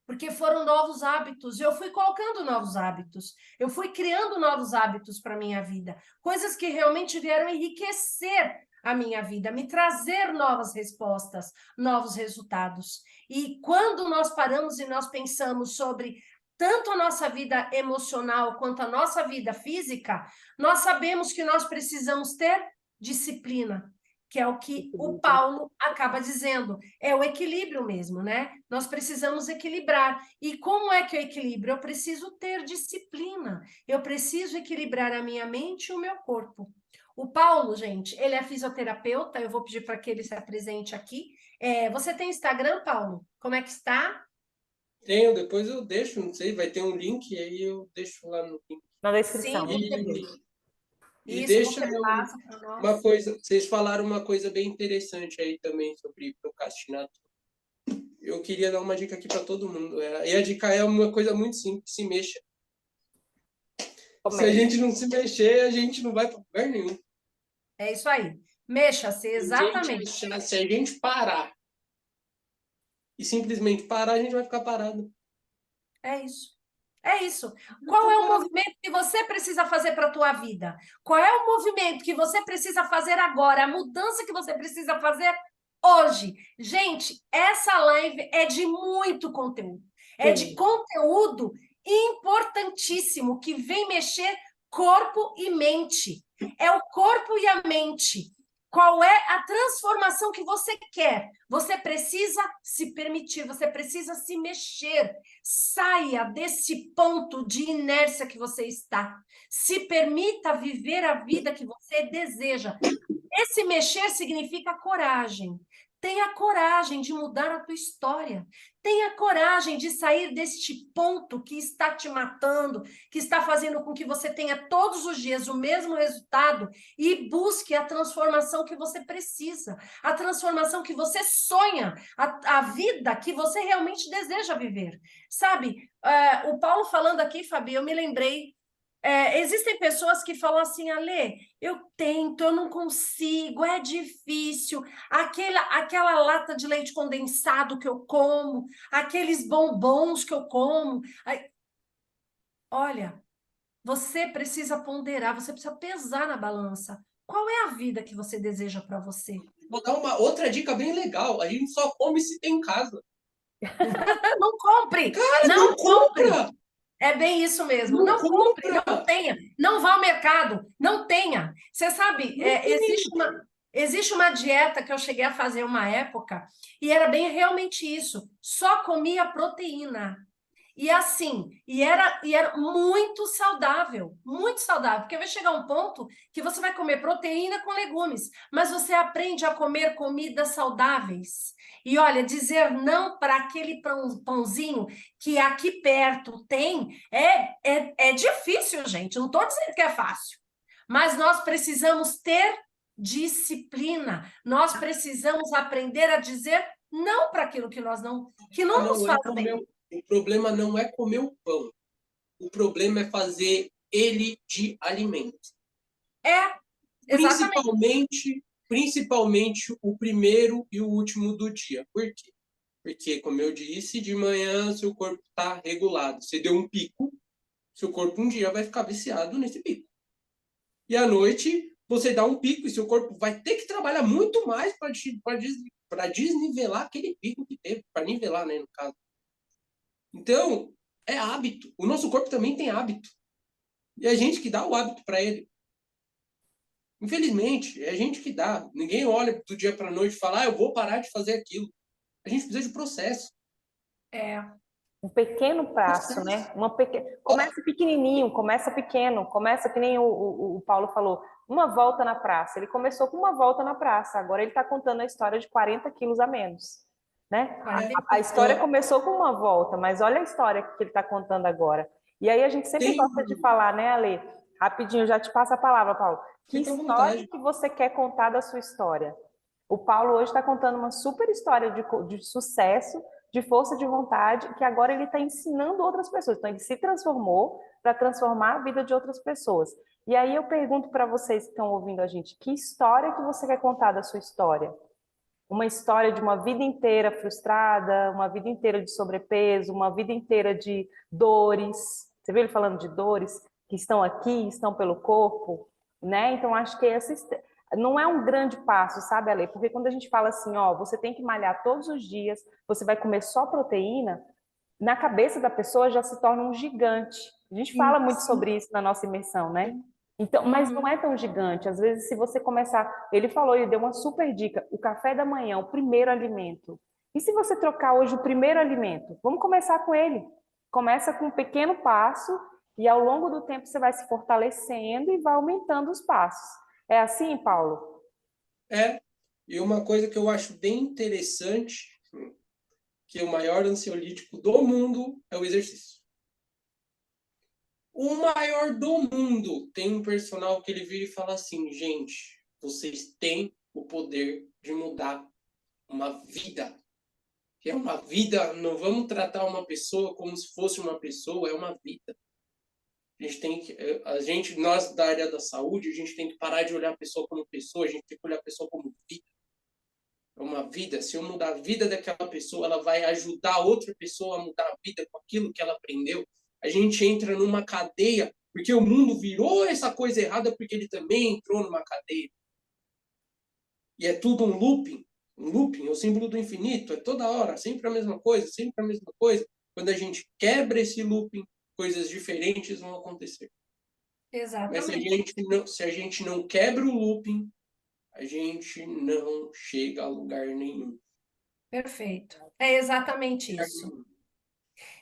Porque foram novos hábitos, eu fui colocando novos hábitos, eu fui criando novos hábitos para a minha vida, coisas que realmente vieram enriquecer a minha vida, me trazer novas respostas, novos resultados. E quando nós paramos e nós pensamos sobre tanto a nossa vida emocional quanto a nossa vida física, nós sabemos que nós precisamos ter disciplina, que é o que o Paulo acaba dizendo, é o equilíbrio mesmo, né? Nós precisamos equilibrar. E como é que eu equilibro? Eu preciso ter disciplina, eu preciso equilibrar a minha mente e o meu corpo. O Paulo, gente, ele é fisioterapeuta, eu vou pedir para que ele se apresente aqui. Você tem Instagram, Paulo? Como é que está? Tenho, depois eu deixo, não sei, vai ter um link, aí eu deixo lá no link. Na descrição. E Isso, deixa você passa para nós. uma coisa, vocês falaram uma coisa bem interessante aí também sobre procrastinação. Eu queria dar uma dica aqui para todo mundo. E a dica é uma coisa muito simples, se mexa. Se a gente não se mexer, a gente não vai para lugar nenhum. É isso aí. Mexa-se, exatamente. Se a gente parar e simplesmente parar, a gente vai ficar parado. É isso. É isso. Qual é o movimento que você precisa fazer para a tua vida? Qual é o movimento que você precisa fazer agora? A mudança que você precisa fazer hoje? Gente, essa live é de muito conteúdo. É de conteúdo importantíssimo que vem mexer corpo e mente. É o corpo e a mente. Qual é a transformação que você quer? Você precisa se permitir, você precisa se mexer. Saia desse ponto de inércia que você está. Se permita viver a vida que você deseja. Esse mexer significa coragem. Tenha coragem de mudar a tua história. Tenha coragem de sair deste ponto que está te matando, que está fazendo com que você tenha todos os dias o mesmo resultado e busque a transformação que você precisa, a transformação que você sonha, a vida que você realmente deseja viver. Sabe, o Paulo falando aqui, Fabi, eu me lembrei. Existem pessoas que falam assim, Ale, eu tento, eu não consigo, é difícil, aquela lata de leite condensado que eu como, aqueles bombons que eu como. Olha, você precisa ponderar, você precisa pesar na balança. Qual é a vida que você deseja para você? Vou dar uma outra dica bem legal. A gente só come se tem em casa. Não compre! Cara, Não não compre! compra! É bem isso mesmo. Não Não compre, compra! não tenha. Não vá ao mercado, não tenha. Você sabe, Não tem. existe uma dieta que eu cheguei a fazer uma época e era bem realmente isso. Só comia proteína. E assim, e era muito saudável, porque vai chegar um ponto que você vai comer proteína com legumes, mas você aprende a comer comidas saudáveis. E olha, dizer não para aquele pãozinho que aqui perto tem é difícil, gente. Não estou dizendo que é fácil, mas nós precisamos ter disciplina. Nós precisamos aprender a dizer não para aquilo que não nos Não é faz comer, bem. o problema não é comer o pão. O problema é fazer ele de alimento. É, exatamente. Principalmente o primeiro e o último do dia. Por quê? Porque, como eu disse, de manhã seu corpo está regulado. Você deu um pico, seu corpo um dia vai ficar viciado nesse pico. E à noite você dá um pico e seu corpo vai ter que trabalhar muito mais para desnivelar aquele pico que teve, para nivelar, né, no caso. Então, é hábito. O nosso corpo também tem hábito. E é a gente que dá o hábito para ele. Infelizmente, é a gente que dá. Ninguém olha do dia para a noite e fala, eu vou parar de fazer aquilo. A gente precisa de processo. É, Um pequeno passo, né? Começa pequenininho, começa pequeno, começa que nem o Paulo falou, uma volta na praça. Ele começou com uma volta na praça, agora ele está contando a história de 40 quilos a menos, né? A história começou com uma volta, mas olha a história que ele está contando agora. E aí a gente sempre gosta de falar, né, Ale? Rapidinho, já te passo a palavra, Paulo. Que história que você quer contar da sua história? O Paulo hoje está contando uma super história de sucesso, de força de vontade, que agora ele está ensinando outras pessoas. Então, ele se transformou para transformar a vida de outras pessoas. E aí eu pergunto para vocês que estão ouvindo a gente, que história que você quer contar da sua história? Uma história de uma vida inteira frustrada, uma vida inteira de sobrepeso, uma vida inteira de dores. Você viu ele falando de dores que estão aqui, estão pelo corpo, né? Então, acho que essa não é um grande passo, sabe, Ale? Porque quando a gente fala assim, ó, você tem que malhar todos os dias, você vai comer só proteína, na cabeça da pessoa já se torna um gigante. A gente fala muito sobre isso na nossa imersão, né? Então, mas não é tão gigante. Às vezes, se você começar, ele falou, ele deu uma super dica, o café da manhã, o primeiro alimento. E se você trocar hoje o primeiro alimento? Vamos começar com ele. Começa com um pequeno passo e ao longo do tempo você vai se fortalecendo e vai aumentando os passos. É assim, Paulo? É. E uma coisa que eu acho bem interessante, que o maior ansiolítico do mundo é o exercício. O maior do mundo tem um personal que ele vira e fala assim, gente, vocês têm o poder de mudar uma vida. Que é uma vida, não vamos tratar uma pessoa como se fosse uma pessoa, é uma vida. Nós da área da saúde, a gente tem que parar de olhar a pessoa como pessoa, a gente tem que olhar a pessoa como vida. É uma vida. Se eu mudar a vida daquela pessoa, ela vai ajudar outra pessoa a mudar a vida com aquilo que ela aprendeu. A gente entra numa cadeia, porque o mundo virou essa coisa errada, porque ele também entrou numa cadeia. E é tudo um looping. Um looping, é o símbolo do infinito, é toda hora, sempre a mesma coisa, sempre a mesma coisa. Quando a gente quebra esse looping, coisas diferentes vão acontecer. Mas se a gente não quebra o looping, a gente não chega a lugar nenhum. Perfeito. É exatamente isso.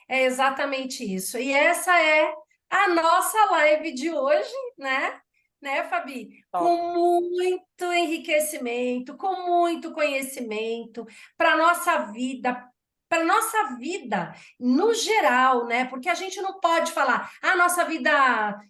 É exatamente isso. E essa é a nossa live de hoje, né? Né, Fabi? Com muito enriquecimento, com muito conhecimento para nossa vida no geral, né? Porque a gente não pode falar a nossa vida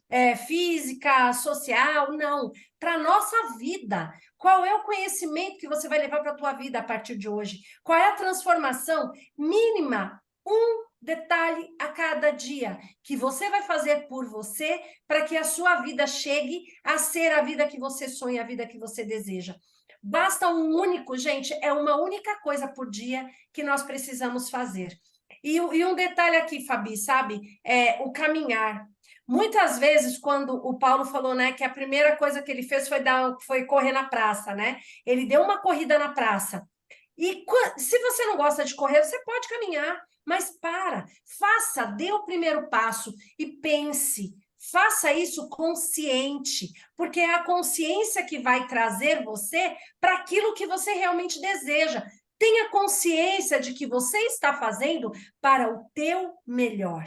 física, social, não. Para nossa vida. Qual é o conhecimento que você vai levar para a tua vida a partir de hoje? Qual é a transformação mínima? Um detalhe a cada dia que você vai fazer por você para que a sua vida chegue a ser a vida que você sonha, a vida que você deseja. Basta um único, gente, é uma única coisa por dia que nós precisamos fazer. E um detalhe aqui, Fabi, sabe? O caminhar. Muitas vezes, quando o Paulo falou, né, que a primeira coisa que ele fez foi correr na praça, né? Ele deu uma corrida na praça. E se você não gosta de correr, você pode caminhar, mas faça, dê o primeiro passo e pense. Faça isso consciente, porque é a consciência que vai trazer você para aquilo que você realmente deseja. Tenha consciência de que você está fazendo para o teu melhor.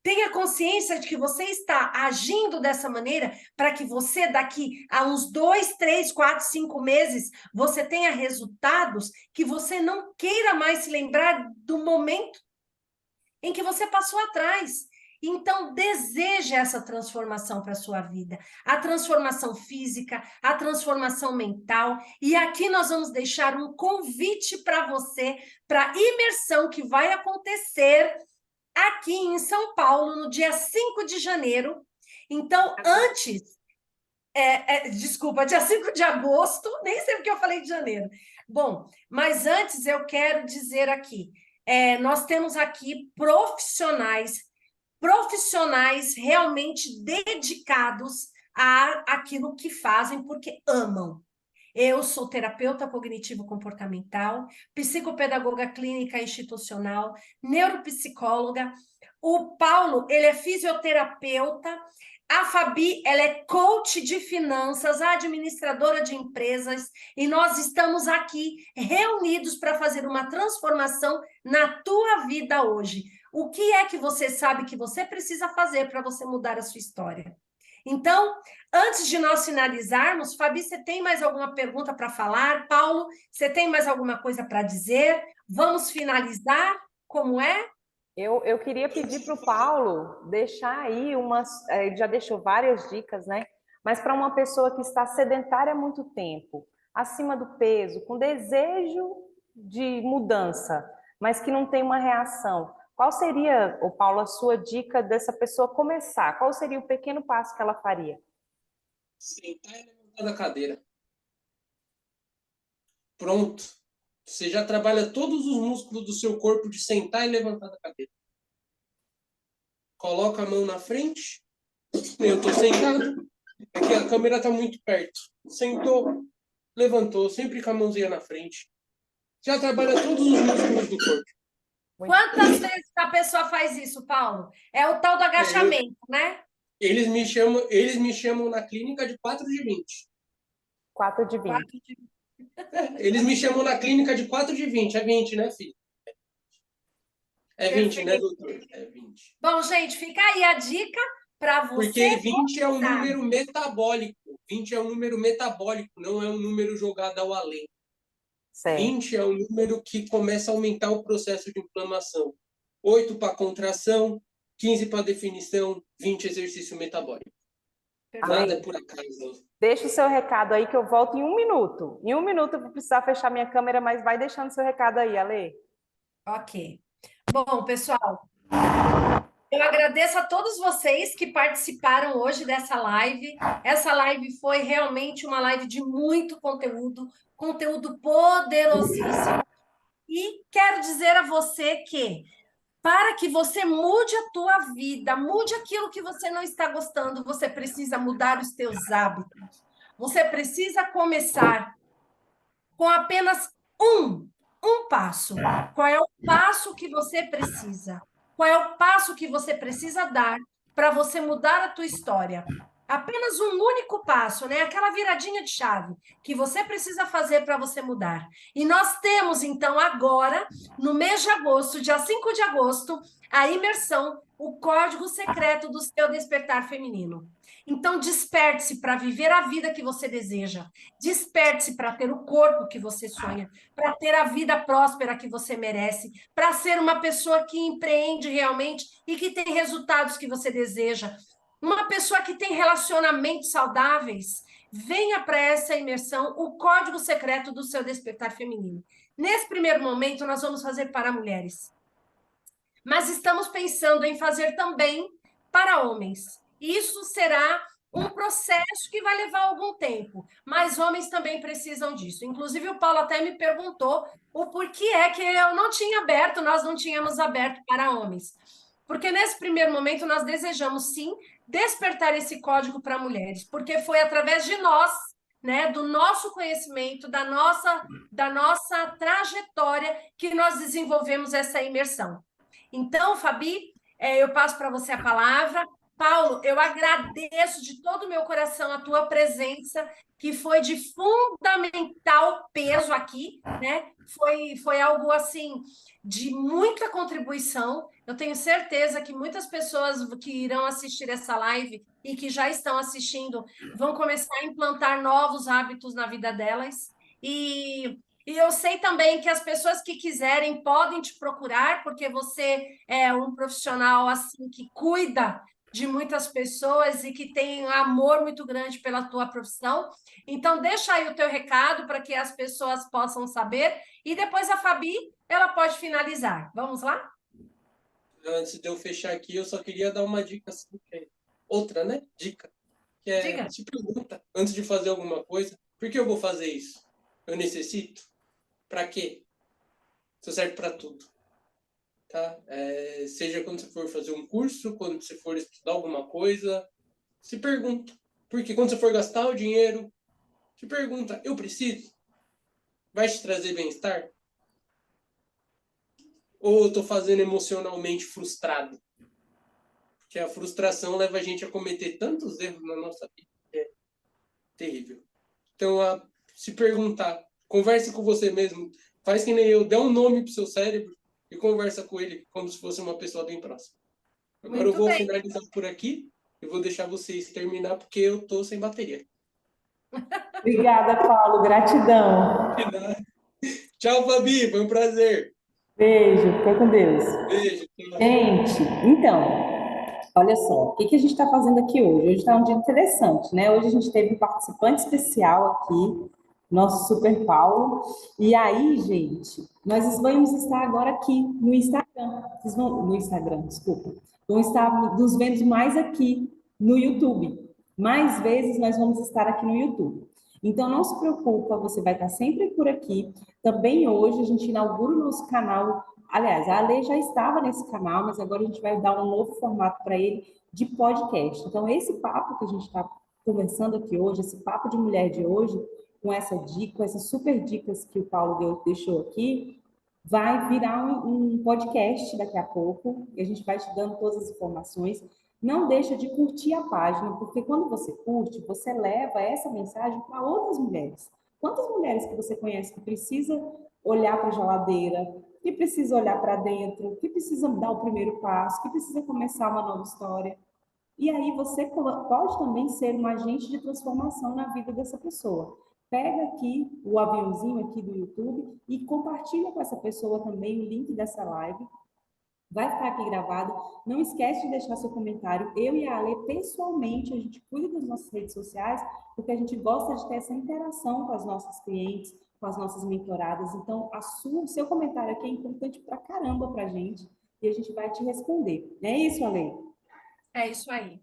Tenha consciência de que você está agindo dessa maneira para que você, daqui a uns 2, 3, 4, 5 meses, você tenha resultados que você não queira mais se lembrar do momento em que você passou atrás. Então, deseje essa transformação para a sua vida. A transformação física, a transformação mental. E aqui nós vamos deixar um convite para você, para a imersão que vai acontecer aqui em São Paulo, no dia 5 de janeiro. Então, desculpa, dia 5 de agosto, nem sei porque eu falei de janeiro. Bom, mas antes eu quero dizer aqui, nós temos aqui profissionais realmente dedicados àquilo que fazem, porque amam. Eu sou terapeuta cognitivo-comportamental, psicopedagoga clínica institucional, neuropsicóloga. O Paulo, ele é fisioterapeuta. A Fabi, ela é coach de finanças, administradora de empresas. E nós estamos aqui reunidos para fazer uma transformação na tua vida hoje. O que é que você sabe que você precisa fazer para você mudar a sua história? Então, antes de nós finalizarmos, Fabi, você tem mais alguma pergunta para falar? Paulo, você tem mais alguma coisa para dizer? Vamos finalizar? Como é? Eu queria pedir para o Paulo deixar aí umas. Ele já deixou várias dicas, né? Mas para uma pessoa que está sedentária há muito tempo, acima do peso, com desejo de mudança, mas que não tem uma reação, qual seria, ô Paulo, a sua dica dessa pessoa começar? Qual seria o pequeno passo que ela faria? Sentar e levantar da cadeira. Pronto. Você já trabalha todos os músculos do seu corpo de sentar e levantar da cadeira. Coloca a mão na frente. Eu estou sentado. Aqui a câmera está muito perto. Sentou, levantou, sempre com a mãozinha na frente. Já trabalha todos os músculos do corpo. Quantas vezes a pessoa faz isso, Paulo? É o tal do agachamento, né? Eles me chamam na clínica de 4 de 20. 4 de 20. Eles me chamam na clínica de 4 de 20. É 20, né, filho? É 20, Perfeito. né, doutor? É 20. Bom, gente, fica aí a dica para você. Porque 20 é um número metabólico. 20 é um número metabólico, não é um número jogado ao além. Certo. 20 é um número que começa a aumentar o processo de inflamação. 8 para contração, 15 para definição, 20 exercício metabólico. Nada é por acaso. Deixa o seu recado aí que eu volto em 1 minuto. Em 1 minuto eu vou precisar fechar minha câmera, mas vai deixando seu recado aí, Ale. Ok. Bom, pessoal, eu agradeço a todos vocês que participaram hoje dessa live. Essa live foi realmente uma live de muito conteúdo, conteúdo poderosíssimo. E quero dizer a você que, para que você mude a tua vida, mude aquilo que você não está gostando, você precisa mudar os teus hábitos. Você precisa começar com apenas um passo. Qual é o passo que você precisa? Qual é o passo que você precisa dar para você mudar a tua história? Apenas um único passo, né? Aquela viradinha de chave que você precisa fazer para você mudar. E nós temos, então, agora, no mês de agosto, dia 5 de agosto, a imersão, o código secreto do seu despertar feminino. Então, desperte-se para viver a vida que você deseja. Desperte-se para ter o corpo que você sonha, para ter a vida próspera que você merece, para ser uma pessoa que empreende realmente e que tem resultados que você deseja. Uma pessoa que tem relacionamentos saudáveis. Venha para essa imersão, o código secreto do seu despertar feminino. Nesse primeiro momento, nós vamos fazer para mulheres. Mas estamos pensando em fazer também para homens. Isso será um processo que vai levar algum tempo, mas homens também precisam disso. Inclusive, o Paulo até me perguntou o porquê é que eu não tinha aberto, nós não tínhamos aberto para homens. Porque nesse primeiro momento nós desejamos, sim, despertar esse código para mulheres, porque foi através de nós, né, do nosso conhecimento, da nossa trajetória que nós desenvolvemos essa imersão. Então, Fabi, eu passo para você a palavra. Paulo, eu agradeço de todo o meu coração a tua presença, que foi de fundamental peso aqui, né? Foi algo assim de muita contribuição. Eu tenho certeza que muitas pessoas que irão assistir essa live e que já estão assistindo vão começar a implantar novos hábitos na vida delas. E eu sei também que as pessoas que quiserem podem te procurar, porque você é um profissional assim que cuida de muitas pessoas e que tem amor muito grande pela tua profissão. Então, deixa aí o teu recado para que as pessoas possam saber. E depois a Fabi, ela pode finalizar. Vamos lá? Antes de eu fechar aqui, eu só queria dar uma dica assim, outra, né? Dica. Que é, Diga. se pergunta, antes de fazer alguma coisa, por que eu vou fazer isso? Eu necessito? Para quê? Isso serve para tudo. Tá? Seja quando você for fazer um curso, quando você for estudar alguma coisa, se pergunta. Porque quando você for gastar o dinheiro, se pergunta, eu preciso? Vai te trazer bem-estar? Ou eu estou fazendo emocionalmente frustrado? Porque a frustração leva a gente a cometer tantos erros na nossa vida que é terrível. Então, se perguntar, converse com você mesmo, faz que nem eu, dê um nome para o seu cérebro e conversa com ele como se fosse uma pessoa bem próxima. Agora eu Muito vou bem. finalizar por aqui, eu vou deixar vocês terminar porque eu estou sem bateria. Obrigada, Paulo. Gratidão. Tchau, Fabi, foi um prazer. Beijo. Fica com Deus. Beijo. Tchau. Gente, então, olha só, o que que a gente está fazendo aqui hoje? Hoje está um dia interessante, né? Hoje a gente teve um participante especial aqui, nosso Super Paulo. E aí, gente, nós vamos estar agora aqui no Instagram. Vocês vão, no Instagram, desculpa. Vão estar nos vendo mais aqui no YouTube. Mais vezes nós vamos estar aqui no YouTube. Então, não se preocupa, você vai estar sempre por aqui. Também hoje a gente inaugura o nosso canal. Aliás, a Ale já estava nesse canal, mas agora a gente vai dar um novo formato para ele de podcast. Então, esse papo que a gente está conversando aqui hoje, esse papo de mulher de hoje, com essa dica, com essas super dicas que o Paulo deixou aqui, vai virar um podcast daqui a pouco, e a gente vai te dando todas as informações. Não deixa de curtir a página, porque quando você curte, você leva essa mensagem para outras mulheres. Quantas mulheres que você conhece que precisa olhar para a geladeira, que precisa olhar para dentro, que precisa dar o primeiro passo, que precisa começar uma nova história? E aí você pode também ser um agente de transformação na vida dessa pessoa. Pega aqui o aviãozinho aqui do YouTube e compartilha com essa pessoa também o link dessa live. Vai ficar aqui gravado. Não esquece de deixar seu comentário. Eu e a Ale, pessoalmente, a gente cuida das nossas redes sociais, porque a gente gosta de ter essa interação com as nossas clientes, com as nossas mentoradas. Então, o seu comentário aqui é importante pra caramba pra gente e a gente vai te responder. É isso, Ale? É isso aí.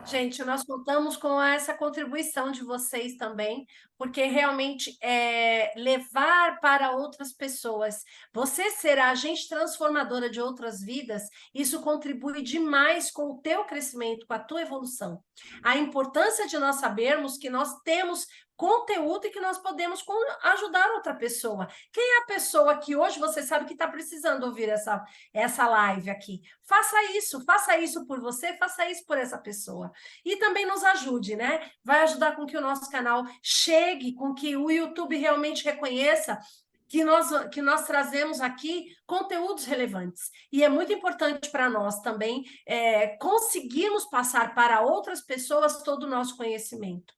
Gente, nós contamos com essa contribuição de vocês também, porque realmente é levar para outras pessoas. Você ser a agente transformadora de outras vidas, isso contribui demais com o teu crescimento, com a tua evolução. A importância de nós sabermos que nós temos conteúdo e que nós podemos ajudar outra pessoa. Quem é a pessoa que hoje você sabe que está precisando ouvir essa live aqui? Faça isso por você, faça isso por essa pessoa. E também nos ajude, né? Vai ajudar com que o nosso canal chegue, com que o YouTube realmente reconheça que nós trazemos aqui conteúdos relevantes. E é muito importante para nós também conseguirmos passar para outras pessoas todo o nosso conhecimento.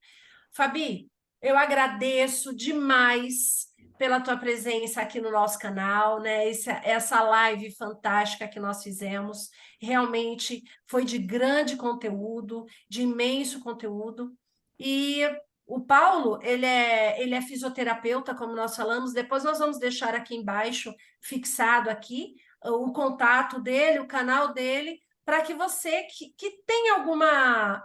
Fabi, eu agradeço demais pela tua presença aqui no nosso canal, né? Essa live fantástica que nós fizemos, realmente foi de grande conteúdo, de imenso conteúdo. E o Paulo, ele é fisioterapeuta, como nós falamos, depois nós vamos deixar aqui embaixo, fixado aqui, o contato dele, o canal dele, para que você que tem alguma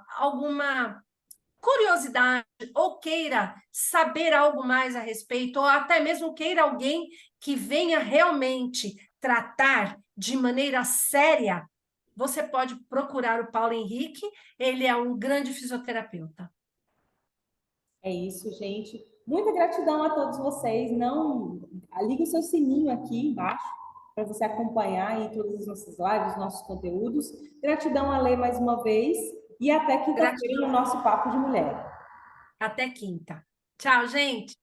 curiosidade ou queira saber algo mais a respeito, ou até mesmo queira alguém que venha realmente tratar de maneira séria, você pode procurar o Paulo Henrique, ele é um grande fisioterapeuta. É isso, gente. Muita gratidão a todos vocês. Não, liga o seu sininho aqui embaixo para você acompanhar aí todas as nossas lives, nossos conteúdos. Gratidão a Lê mais uma vez e até quinta-feira no Gratidão. nosso Papo de Mulher. Até quinta. Tchau, gente.